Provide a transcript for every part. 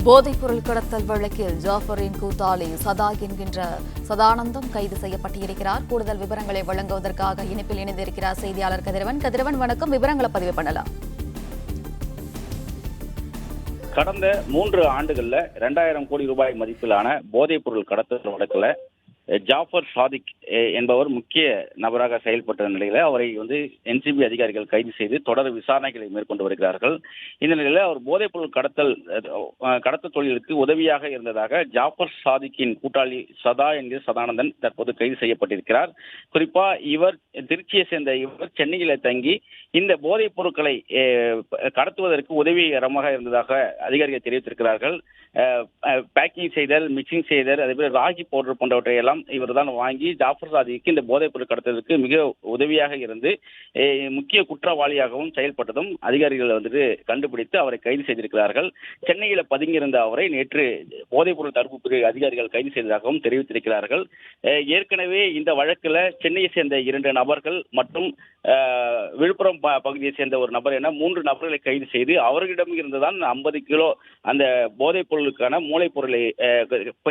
போதைப்பொருள் கடத்தல் வழக்கில் ஜாஃபரின் கூட்டாளி சதா என்கின்ற சதானந்தம் கைது செய்யப்பட்டிருக்கிறார். கூடுதல் விவரங்களை வழங்குவதற்காக இணைப்பில் இணைந்திருக்கிறார் செய்தியாளர் கதிரவன். கதிரவன், வணக்கம். விவரங்களை பதிவு பண்ணலாம். கடந்த 3 ஆண்டுகள்ல 2000 கோடி ரூபாய் மதிப்பிலான போதைப்பொருள் கடத்தல் வழக்குல ஜாஃபர் சாதிக் என்பவர் முக்கிய நபராக செயல்பட்ட நிலையில அவரை என்சிபி அதிகாரிகள் கைது செய்து தொடர் விசாரணைகளை மேற்கொண்டு வருகிறார்கள். இந்த நிலையில அவர் போதைப்பொருள் கடத்தல் தொழிலுக்கு உதவியாக இருந்ததாக ஜாஃபர் சாதிக்கின் கூட்டாளி சதா என்கிற சதானந்தன் தற்போது கைது செய்யப்பட்டிருக்கிறார். குறிப்பா இவர் திருச்சியை சேர்ந்த இவர் சென்னையில தங்கி இந்த போதைப் பொருட்களை கடத்துவதற்கு உதவிகரமாக இருந்ததாக அதிகாரிகள் தெரிவித்திருக்கிறார்கள். பேக்கிங் செய்தல், மிக்சிங் செய்தல், அதே போல ராகி பவுடர் போன்றவற்றை எல்லாம் இவர் தான் வாங்கி ஜாஃபர் சாதிக்கு இந்த போதைப் பொருள் கடத்துவதற்கு மிக உதவியாக இருந்து முக்கிய குற்றவாளியாகவும் செயல்பட்டதும் அதிகாரிகள் கண்டுபிடித்து அவரை கைது செய்திருக்கிறார்கள். சென்னையில பதுங்கியிருந்த அவரை நேற்று போதைப் பொருள் தடுப்பு பிரிவு அதிகாரிகள் கைது செய்ததாகவும் தெரிவித்திருக்கிறார்கள். ஏற்கனவே இந்த வழக்குல சென்னையை சேர்ந்த 2 நபர்கள் மற்றும் விழுப்புரம் பகுதியை சேர்ந்த ஒரு நபர் என 3 நபர்களை கைது செய்து அவர்களிடம் இருந்துதான் 50 கிலோ அந்த போதைப் பொருளுக்கான மூளைப் பொருளை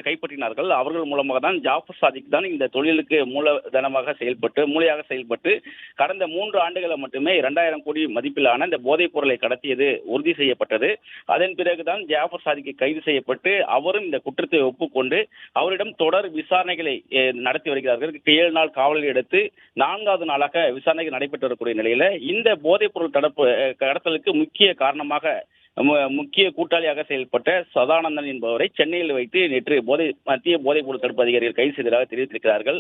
கைப்பற்றினார்கள். அவர்கள் மூலமாக தான் ஜாஃபர் சாதிக் தான் இந்த தொழிலுக்கு மூலதனமாக மூளையாக செயல்பட்டு கடந்த 3 ஆண்டுகளை மட்டுமே 2000 கோடி மதிப்பிலான இந்த போதைப் பொருளை கடத்தியது உறுதி செய்யப்பட்டது. அதன் பிறகுதான் ஜாஃபர் சாதிக்கு கைது செய்யப்பட்டு அவரும் இந்த குற்றத்தை ஒப்புக்கொண்டு அவரிடம் தொடர் விசாரணைகளை நடத்தி வருகிறார்கள். 7 நாள் காவலில் எடுத்து 4வது நாளாக விசாரணைகள் நடைபெற்று வரக்கூடிய நிலையில இந்த போதைப் பொருள் கடத்தலுக்கு முக்கிய கூட்டாளியாக செயல்பட்ட சதானந்தன் என்பவரை சென்னையில் வைத்து நேற்று மத்திய போதைப் பொருள் தடுப்பு அதிகாரிகள் கைது செய்ததாக தெரிவித்திருக்கிறார்கள்.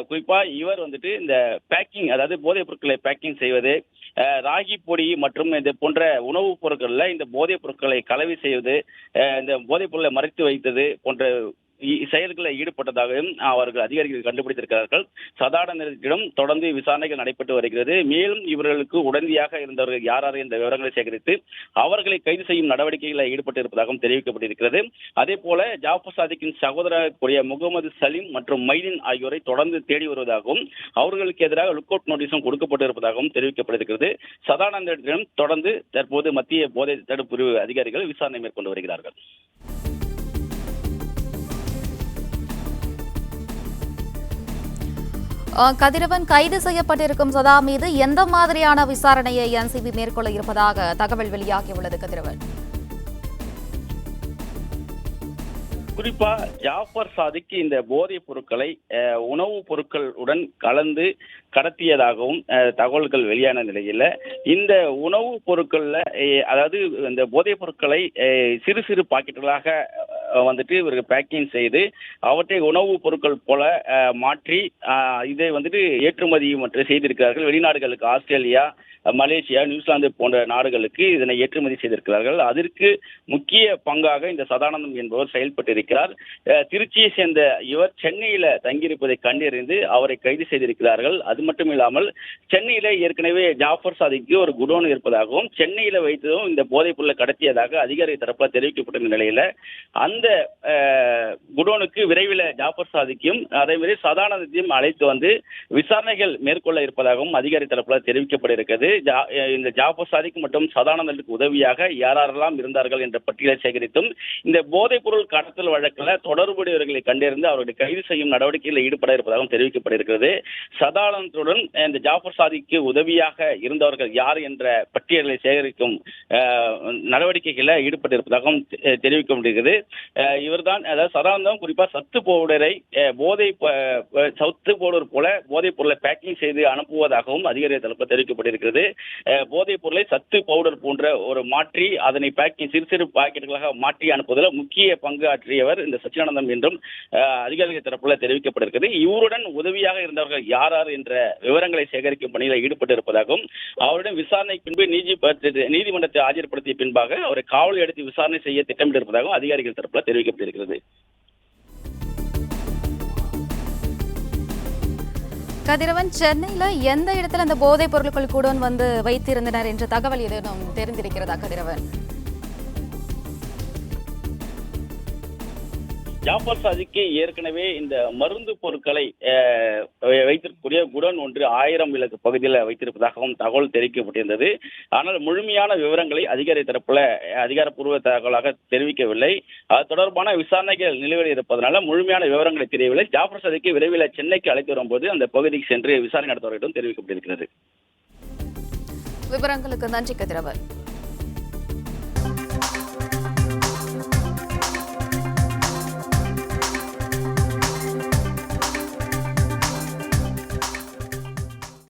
குறிப்பா இவர் இந்த பேக்கிங், அதாவது போதைப் பொருட்களை பேக்கிங் செய்வது, ராகி பொடி மற்றும் இது போன்ற உணவுப் பொருட்கள்ல இந்த போதைப் பொருட்களை கலவை செய்வது, இந்த போதைப் பொருளை மறைத்து வைத்தது போன்ற செயல்களில் ஈடுபட்டதாகவும் அவர்கள் அதிகாரிகள் கண்டுபிடித்திருக்கிறார்கள். சதானந்தனிடம் தொடர்ந்து விசாரணைகள் நடைபெற்று வருகிறது. மேலும் இவர்களுக்கு உடனடியாக இருந்தவர்கள் யார் என்ற விவரங்களை சேகரித்து அவர்களை கைது செய்யும் நடவடிக்கைகளில் ஈடுபட்டு இருப்பதாகவும் தெரிவிக்கப்பட்டிருக்கிறது. அதே போல ஜாஃபர் சாதிக்கின் சகோதரர் முகமது சலீம் மற்றும் மைதீன் ஆகியோரை தொடர்ந்து தேடி வருவதாகவும் அவர்களுக்கு எதிராக லுக் அவுட் நோட்டீஸும் கொடுக்கப்பட்டு இருப்பதாகவும் தெரிவிக்கப்பட்டிருக்கிறது. சதானந்தனிடம் தொடர்ந்து தற்போது மத்திய போதை தடுப்பு பிரிவு அதிகாரிகள் விசாரணை மேற்கொண்டு வருகிறார்கள். கதிரவன், கைது செய்யப்பட்டிருக்கும் சதா மீது எந்த மாதிரியான விசாரணையை என்சிபி மேற்கொள்ள இருப்பதாக தகவல் வெளியாகியுள்ளது? கதிரவன், குறிப்பா ஜாஃபர் சாதிக்கு இந்த போதைப் பொருட்களை உணவுப் பொருட்களுடன் கலந்து கடத்தியதாகவும் தகவல்கள் வெளியான நிலையில இந்த உணவுப் பொருட்கள்ல அதாவது இந்த போதைப் பொருட்களை சிறு சிறு பாக்கெட்டுகளாக இவர்கள் பேக்கிங் செய்து அவற்றை உணவுப் பொருட்கள் போல மாற்றி இதை ஏற்றுமதி மற்றும் செய்திருக்கிறார்கள். வெளிநாடுகளுக்கு ஆஸ்திரேலியா, மலேசியா, நியூசிலாந்து போன்ற நாடுகளுக்கு இதனை ஏற்றுமதி செய்திருக்கிறார்கள். அதற்கு முக்கிய பங்காக இந்த சதானந்தம் என்பவர் செயல்பட்டிருக்கிறார். திருச்சியை சேர்ந்த இவர் சென்னையில தங்கியிருப்பதை கண்டறிந்து அவரை கைது செய்திருக்கிறார்கள். அது மட்டும் இல்லாமல் சென்னையில ஏற்கனவே ஜாஃபர் சாதிக்கு ஒரு குடோன் இருப்பதாகவும் சென்னையில வைத்ததும் இந்த போதைப் பொருளை கடத்தியதாக அதிகாரி தரப்பால் தெரிவிக்கப்பட்ட நிலையில அந்த குடோனுக்கு விரைவில் ஜாஃபர் சாதிக்கும் அதேமாதிரி சதானந்தத்தையும் அழைத்து விசாரணைகள் மேற்கொள்ள இருப்பதாகவும் அதிகாரி தரப்பால் தெரிவிக்கப்பட்டிருக்கிறது. இந்த ஜாஃபர் சாதிக் மற்றும் சதானந்தனுக்கு உதவியாக யாரெல்லாம் இருந்தார்கள் என்ற பட்டியலை சேகரித்தும் இந்த போதைப் பொருள் கடத்தல் வழக்கில் தொடர்புடையவர்களை கண்டறிந்து அவர்களை கைது செய்யும் நடவடிக்கைகளில் ஈடுபட இருப்பதாகவும் தெரிவிக்கப்பட்டிருக்கிறது. சதானந்தத்துடன் இந்த ஜாஃபர் சாதிக்கு உதவியாக இருந்தவர்கள் யார் என்ற பட்டியலை சேகரிக்கும் நடவடிக்கைகளில் ஈடுபட்டிருப்பதாகவும் தெரிவிக்கப்பட்டிருக்கிறது. இவர்தான், அதாவது சதானந்தம் குறிப்பா சத்து பவுடரை சத்து பவுடர் போல போதைப் பொருளை பேக்கிங் செய்து அனுப்புவதாகவும் அதிகாரி தரப்பில் தெரிவிக்கப்பட்டிருக்கிறது. போதைப் பொருளை சத்து பவுடர் போன்ற ஒரு மாற்றி அதனை பேக்கிங் சிறு சிறு பாக்கெட்டுகளாக மாற்றி அனுப்புவதில் முக்கிய பங்கு ஆற்றியவர் இந்த சச்சிதானந்தம் என்றும் அதிகாரிகள் தரப்பில் தெரிவிக்கப்பட்டிருக்கிறது. இவருடன் உதவியாக இருந்தவர்கள் யார் என்ற விவரங்களை சேகரிக்கும் பணியில் ஈடுபட்டு இருப்பதாகவும் அவருடன் விசாரணை பின்பு நீதிமன்றத்தை ஆஜர்படுத்திய பின்பாக அவரை காவலில் எடுத்து விசாரணை செய்ய திட்டமிட்டிருப்பதாகவும் அதிகாரிகள் தரப்பில் தெரிவிக்கப்பட்டிருக்கிறது. கதிரவன், சென்னையில எந்த இடத்துல அந்த போதைப் பொருட்கள் கூட வைத்திருந்தனர் என்ற தகவல் ஏதேனும் தெரிந்திருக்கிறதா? கதிரவன், ஜாஃபர் சாதிக்கு ஏற்கனவே இந்த மருந்து பொருட்களை வைத்திருக்கக்கூடிய குடோன் ஒன்று 1000 விளக்கு பகுதியில் வைத்திருப்பதாகவும் தகவல் தெரிவிக்கப்பட்டிருந்தது. ஆனால் முழுமையான விவரங்களை அதிகாரி தரப்புல அதிகாரப்பூர்வ தகவலாக தெரிவிக்கவில்லை. அது தொடர்பான விசாரணைகள் நிலுவையில் இருப்பதனால முழுமையான விவரங்களை தெரியவில்லை. ஜாஃபர் சாதிக்கை விரைவில் சென்னைக்கு அழைத்து வரும்போது அந்த பகுதிக்கு சென்று விசாரணை நடத்துவர்களிடம் தெரிவிக்கப்பட்டிருக்கிறது. விவரங்களுக்கு நன்றி கதிரவன்.